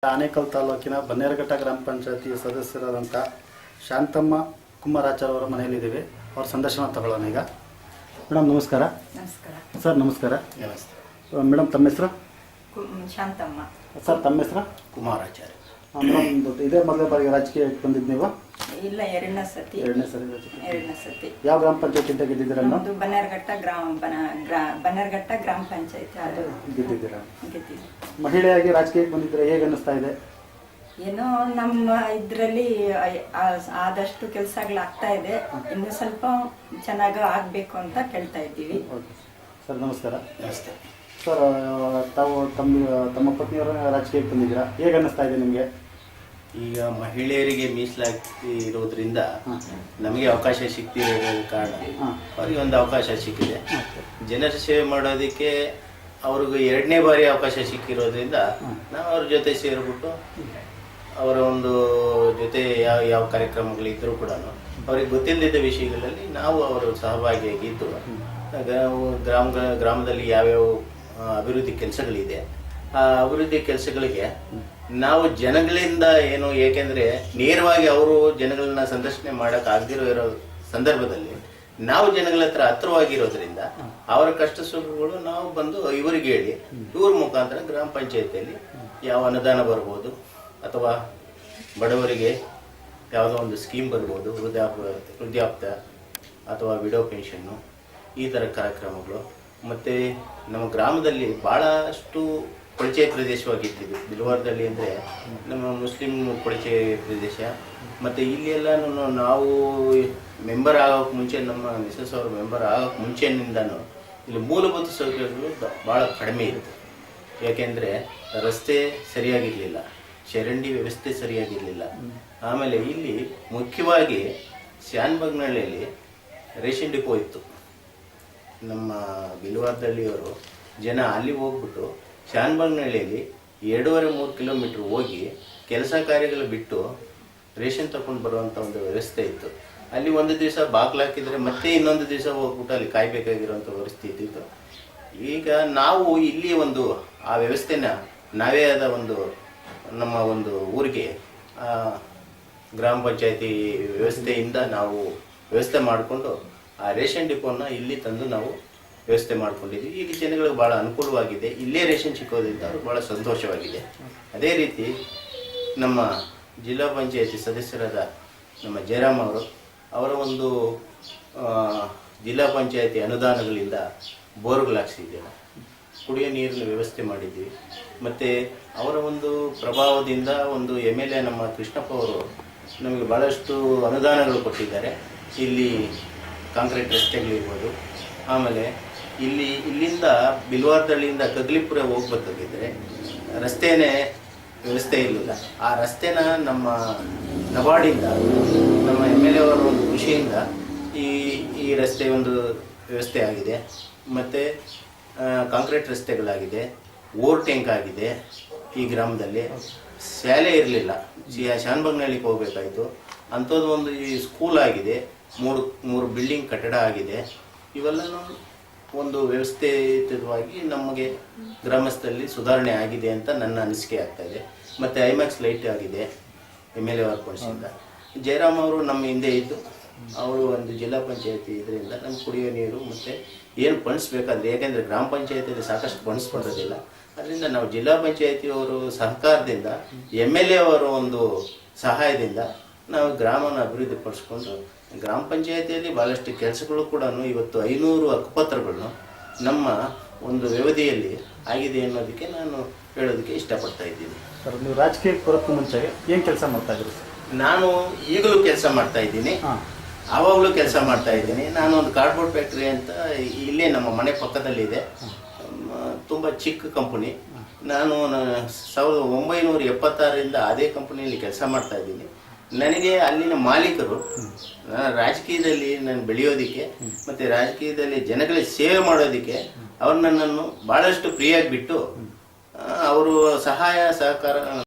ಆನೇಕಲ್ ತಾಲೂಕಿನ ಬನ್ನೇರಘಟ್ಟ ಗ್ರಾಮ ಪಂಚಾಯತಿ ಸದಸ್ಯರಾದಂಥ ಶಾಂತಮ್ಮ ಕುಮಾರಾಚಾರ್ ಅವರ ಮನೆಯಲ್ಲಿದ್ದೀವಿ. ಅವ್ರ ಸಂದರ್ಶನ ತಗೊಳ್ಳೋಣ ಈಗ. ಮೇಡಮ್ ನಮಸ್ಕಾರ. ನಮಸ್ಕಾರ ಸರ್ ನಮಸ್ಕಾರ. ನಮಸ್ತೆ ಮೇಡಮ್ ತಮ್ಮ ಹೆಸರು? ಶಾಂತಮ್ಮ. ಸರ್ ತಮ್ಮ ಹೆಸರು? ಕುಮಾರಾಚಾರ್ಯ. ಮೇಡಮ್ ಇದೇ ಮೊದಲನೇ ಬಾರಿಗೆ ರಾಜಕೀಯಕ್ಕೆ ಬಂದಿದ್ದು ನೀವು? ಇಲ್ಲ, ಎರಡನೇ ಸತಿ. ಎರಡನೇ ಸತಿ. ಯಾವ ಗ್ರಾಮ ಪಂಚಾಯತಿಂದ ಗೆದ್ದಿದ್ದೀರಾ? ನಮ್ಮದು ಬನ್ನೇರಘಟ್ಟ ಬನ್ನೇರಘಟ್ಟ ಗ್ರಾಮ ಪಂಚಾಯತಿ ಅದು ಗೆದ್ದಿದ್ದೀರಾ? ಗೆದ್ದಿದ್ದೀವಿ. ಮಹಿಳೆಯಾಗಿ ರಾಜಕೀಯಕ್ಕೆ ಬಂದಿದ್ರೆ ಹೇಗೆ ಅನ್ನಿಸ್ತಾ ಇದೆ? ಏನೋ ನಮ್ಮ ಇದರಲ್ಲಿ ಆದಷ್ಟು ಕೆಲಸಗಳಾಗ್ತಾ ಇದೆ. ಇನ್ನು ಸ್ವಲ್ಪ ಚೆನ್ನಾಗಿ ಆಗ್ಬೇಕು ಅಂತ ಕೇಳ್ತಾ ಇದ್ದೀವಿ. ಓಕೆ ಸರ್ ನಮಸ್ಕಾರ. ನಮಸ್ತೆ. ಸರ್ ತಾವು ತಮ್ಮ ಪತ್ನಿಯವರ ರಾಜಕೀಯಕ್ಕೆ ಬಂದಿದ್ದೀರಾ, ಹೇಗೆ ಅನ್ನಿಸ್ತಾ ಇದೆ ನಿಮಗೆ? ಈಗ ಮಹಿಳೆಯರಿಗೆ ಮೀಸಲಾತಿ ಇರೋದ್ರಿಂದ ನಮಗೆ ಅವಕಾಶ ಸಿಗ್ತಿರೋ ಕಾರಣ ಅವರಿಗೆ ಒಂದು ಅವಕಾಶ ಸಿಕ್ಕಿದೆ. ಜನರ ಸೇವೆ ಮಾಡೋದಕ್ಕೆ ಅವ್ರಿಗೆ ಎರಡನೇ ಬಾರಿ ಅವಕಾಶ ಸಿಕ್ಕಿರೋದ್ರಿಂದ ನಾವು ಅವ್ರ ಜೊತೆ ಸೇರಿಬಿಟ್ಟು ಅವರ ಒಂದು ಜೊತೆ ಯಾವ ಯಾವ ಕಾರ್ಯಕ್ರಮಗಳಿದ್ದರೂ ಕೂಡ ಅವ್ರಿಗೆ ಗೊತ್ತಿಲ್ಲದಿದ್ದ ವಿಷಯಗಳಲ್ಲಿ ನಾವು ಅವರು ಸಹಭಾಗಿಯಾಗಿದ್ದು ಗ್ರಾಮದಲ್ಲಿ ಯಾವ್ಯಾವ ಅಭಿವೃದ್ಧಿ ಕೆಲಸಗಳಿದೆ ಆ ಅಭಿವೃದ್ಧಿ ಕೆಲಸಗಳಿಗೆ ನಾವು ಜನಗಳಿಂದ ಏನು, ಏಕೆಂದರೆ ನೇರವಾಗಿ ಅವರು ಜನಗಳನ್ನ ಸಂದರ್ಶನೆ ಮಾಡೋಕೆ ಆಗದಿರೋ ಇರೋ ಸಂದರ್ಭದಲ್ಲಿ ನಾವು ಜನಗಳ ಹತ್ರವಾಗಿರೋದ್ರಿಂದ ಅವರ ಕಷ್ಟ ಸುಖಗಳು ನಾವು ಬಂದು ಇವರಿಗೆ ಹೇಳಿ ಇವ್ರ ಮುಖಾಂತರ ಗ್ರಾಮ ಪಂಚಾಯತಿಯಲ್ಲಿ ಯಾವ ಅನುದಾನ ಬರ್ಬೋದು ಅಥವಾ ಬಡವರಿಗೆ ಯಾವುದೋ ಒಂದು ಸ್ಕೀಮ್ ಬರ್ಬೋದು, ವೃದ್ಧಾಪ್ಯ ಅಥವಾ ವಿಡೋ ಪೆನ್ಷನ್ನು, ಈ ಥರ ಕಾರ್ಯಕ್ರಮಗಳು. ಮತ್ತು ನಮ್ಮ ಗ್ರಾಮದಲ್ಲಿ ಭಾಳಷ್ಟು ಕೊಳಚೆ ಪ್ರದೇಶವಾಗಿದ್ದೀವಿ. ಬಿಲ್ವಾರದಲ್ಲಿ ಅಂದರೆ ನಮ್ಮ ಮುಸ್ಲಿಂ ಕೊಳಚೆ ಪ್ರದೇಶ. ಮತ್ತು ಇಲ್ಲಿ ಎಲ್ಲ ನಾವು ಮೆಂಬರ್ ಆಗೋಕ್ಕೆ ಮುಂಚೆ, ನಮ್ಮ ಮಿಸಸ್ ಅವರು ಮೆಂಬರ್ ಆಗೋಕ್ಕೆ ಮುಂಚೆನಿಂದನೂ ಇಲ್ಲಿ ಮೂಲಭೂತ ಸೌಕರ್ಯಗಳು ಭಾಳ ಕಡಿಮೆ ಇರುತ್ತೆ. ಯಾಕೆಂದರೆ ರಸ್ತೆ ಸರಿಯಾಗಿರಲಿಲ್ಲ, ಚರಂಡಿ ವ್ಯವಸ್ಥೆ ಸರಿಯಾಗಿರಲಿಲ್ಲ. ಆಮೇಲೆ ಇಲ್ಲಿ ಮುಖ್ಯವಾಗಿ ಶಾನ್ಬಗ್ನಹಳ್ಳಿಯಲ್ಲಿ ರೇಷನ್ ಡಿಪೋ ಇತ್ತು. ನಮ್ಮ ಬಿಲ್ವಾರದಲ್ಲಿ ಅವರು ಜನ ಅಲ್ಲಿ ಹೋಗ್ಬಿಟ್ಟು ಶಾನ್ಬಗ್ನಹಳ್ಳಿಯಲ್ಲಿ 2.5-3 ಕಿಲೋಮೀಟ್ರ್ ಹೋಗಿ ಕೆಲಸ ಕಾರ್ಯಗಳು ಬಿಟ್ಟು ರೇಷನ್ ತಗೊಂಡು ಬರುವಂಥ ಒಂದು ವ್ಯವಸ್ಥೆ ಇತ್ತು. ಅಲ್ಲಿ ಒಂದು ದಿವಸ ಬಾಗಿಲು ಹಾಕಿದರೆ ಮತ್ತೆ ಇನ್ನೊಂದು ದಿವಸ ಹೋಗ್ಬಿಟ್ಟು ಅಲ್ಲಿ ಕಾಯಬೇಕಾಗಿರುವಂಥ ಪರಿಸ್ಥಿತಿ ಇತ್ತು. ಈಗ ನಾವು ಇಲ್ಲಿ ಒಂದು ಆ ವ್ಯವಸ್ಥೆನ ನಾವೇ ಆದ ಒಂದು ನಮ್ಮ ಒಂದು ಊರಿಗೆ ಗ್ರಾಮ ಪಂಚಾಯತಿ ವ್ಯವಸ್ಥೆಯಿಂದ ನಾವು ವ್ಯವಸ್ಥೆ ಮಾಡಿಕೊಂಡು ಆ ರೇಷನ್ ಡಿಪೋನ ಇಲ್ಲಿ ತಂದು ನಾವು ವ್ಯವಸ್ಥೆ ಮಾಡ್ಕೊಂಡಿದ್ವಿ. ಈಗ ಜನಗಳಿಗೆ ಭಾಳ ಅನುಕೂಲವಾಗಿದೆ. ಇಲ್ಲೇ ರೇಷನ್ ಸಿಕ್ಕೋದ್ರಿಂದ ಅವ್ರಿಗೆ ಭಾಳ ಸಂತೋಷವಾಗಿದೆ. ಅದೇ ರೀತಿ ನಮ್ಮ ಜಿಲ್ಲಾ ಪಂಚಾಯತಿ ಸದಸ್ಯರಾದ ನಮ್ಮ ಜಯರಾಮ್ ಅವರ ಒಂದು ಜಿಲ್ಲಾ ಪಂಚಾಯತಿ ಅನುದಾನಗಳಿಂದ ಬೋರ್ಗಳು ಹಾಕ್ಸಿದ್ದೇವೆ, ಕುಡಿಯೋ ನೀರಿನ ವ್ಯವಸ್ಥೆ ಮಾಡಿದ್ವಿ. ಮತ್ತು ಅವರ ಒಂದು ಪ್ರಭಾವದಿಂದ ಒಂದು MLA ನಮ್ಮ ಕೃಷ್ಣಪ್ಪ ಅವರು ನಮಗೆ ಭಾಳಷ್ಟು ಅನುದಾನಗಳು ಕೊಟ್ಟಿದ್ದಾರೆ. ಇಲ್ಲಿ ಕಾಂಕ್ರೀಟ್ ರಸ್ತೆಗಳಿರ್ಬೋದು. ಆಮೇಲೆ ಇಲ್ಲಿಂದ ಬಿಲ್ವಾರದಳ್ಳಿಯಿಂದ ಕಗ್ಲಿಪುರ ಹೋಗ್ಬೇಕಾಗಿದ್ದರೆ ರಸ್ತೆನೇ ವ್ಯವಸ್ಥೆ ಇರಲಿಲ್ಲ. ಆ ರಸ್ತೆನ ನಮ್ಮ ನಬಾರ್ಡಿಂದ, ನಮ್ಮ MLA ಅವರ ಒಂದು ಖುಷಿಯಿಂದ ಈ ರಸ್ತೆ ಒಂದು ವ್ಯವಸ್ಥೆ ಆಗಿದೆ. ಮತ್ತು ಕಾಂಕ್ರೀಟ್ ರಸ್ತೆಗಳಾಗಿದೆ, ಓವರ್ ಟ್ಯಾಂಕ್ ಆಗಿದೆ. ಈ ಗ್ರಾಮದಲ್ಲಿ ಶಾಲೆ ಇರಲಿಲ್ಲ, ಶಾನ್ಬಗ್ನಹಳ್ಳಿಗೆ ಹೋಗಬೇಕಾಯಿತು. ಅಂಥದ್ದು ಒಂದು ಈ ಸ್ಕೂಲ್ ಆಗಿದೆ, ಮೂರು ಬಿಲ್ಡಿಂಗ್ ಕಟ್ಟಡ ಆಗಿದೆ. ಇವೆಲ್ಲನೂ ಒಂದು ವ್ಯವಸ್ಥಿತವಾಗಿ ನಮಗೆ ಗ್ರಾಮಸ್ಥರಲ್ಲಿ ಸುಧಾರಣೆ ಆಗಿದೆ ಅಂತ ನನ್ನ ಅನಿಸಿಕೆ ಆಗ್ತಾಯಿದೆ. ಮತ್ತು ಐಮ್ಯಾಕ್ಸ್ ಲೈಟ್ ಆಗಿದೆ MLA ಅವರ ಫಂಡ್ಸಿಂದ. ಜಯರಾಮ್ ಅವರು ನಮ್ಮ ಹಿಂದೆ ಇದ್ದು ಅವರು ಒಂದು ಜಿಲ್ಲಾ ಪಂಚಾಯತಿ ಇದರಿಂದ ನಮ್ಗೆ ಕುಡಿಯೋ ನೀರು ಮತ್ತು ಏನು ಫಂಡ್ಸ್ ಬೇಕಾದರೆ, ಏಕೆಂದರೆ ಗ್ರಾಮ ಪಂಚಾಯತಿಯಲ್ಲಿ ಸಾಕಷ್ಟು ಫಂಡ್ಸ್ ಕೊಡೋದಿಲ್ಲ. ಅದರಿಂದ ನಾವು ಜಿಲ್ಲಾ ಪಂಚಾಯತಿಯವರು ಸಹಕಾರದಿಂದ MLA ಅವರ ಒಂದು ಸಹಾಯದಿಂದ ನಾವು ಗ್ರಾಮನ ಅಭಿವೃದ್ಧಿಪಡಿಸ್ಕೊಂಡು ಗ್ರಾಮ ಪಂಚಾಯತಿಯಲ್ಲಿ ಭಾಳಷ್ಟು ಕೆಲಸಗಳು ಕೂಡ ಇವತ್ತು 500 ಹಕ್ಕುಪತ್ರಗಳನ್ನು ನಮ್ಮ ಒಂದು ವ್ಯವಧಿಯಲ್ಲಿ ಆಗಿದೆ ಅನ್ನೋದಕ್ಕೆ ನಾನು ಹೇಳೋದಕ್ಕೆ ಇಷ್ಟಪಡ್ತಾ ಇದ್ದೀನಿ. ಸರ್ ನೀವು ರಾಜಕೀಯಕ್ಕೆ ಬರೋಕ್ಕೂ ಮುಂಚೆ ಏನು ಕೆಲಸ ಮಾಡ್ತಾ ಇದ್ದೀರಿ? ನಾನು ಈಗಲೂ ಕೆಲಸ ಮಾಡ್ತಾ ಇದ್ದೀನಿ, ಆವಾಗಲೂ ಕೆಲಸ ಮಾಡ್ತಾ ಇದ್ದೀನಿ. ನಾನು ಒಂದು ಕಾರ್ಡ್ಬೋರ್ಡ್ ಫ್ಯಾಕ್ಟ್ರಿ ಅಂತ ಇಲ್ಲೇ ನಮ್ಮ ಮನೆ ಪಕ್ಕದಲ್ಲಿದೆ, ತುಂಬ ಚಿಕ್ಕ ಕಂಪನಿ. ನಾನು 1976ರಿಂದ ಅದೇ ಕಂಪನಿಯಲ್ಲಿ ಕೆಲಸ ಮಾಡ್ತಾ ಇದ್ದೀನಿ. ನನಗೆ ಅಲ್ಲಿನ ಮಾಲೀಕರು ರಾಜಕೀಯದಲ್ಲಿ ನಾನು ಬೆಳೆಯೋದಕ್ಕೆ ಮತ್ತು ರಾಜಕೀಯದಲ್ಲಿ ಜನಗಳಿಗೆ ಸೇವೆ ಮಾಡೋದಕ್ಕೆ ಅವ್ರು ನನ್ನನ್ನು ಭಾಳಷ್ಟು ಫ್ರೀಯಾಗಿ ಬಿಟ್ಟು ಅವರು ಸಹಾಯ ಸಹಕಾರ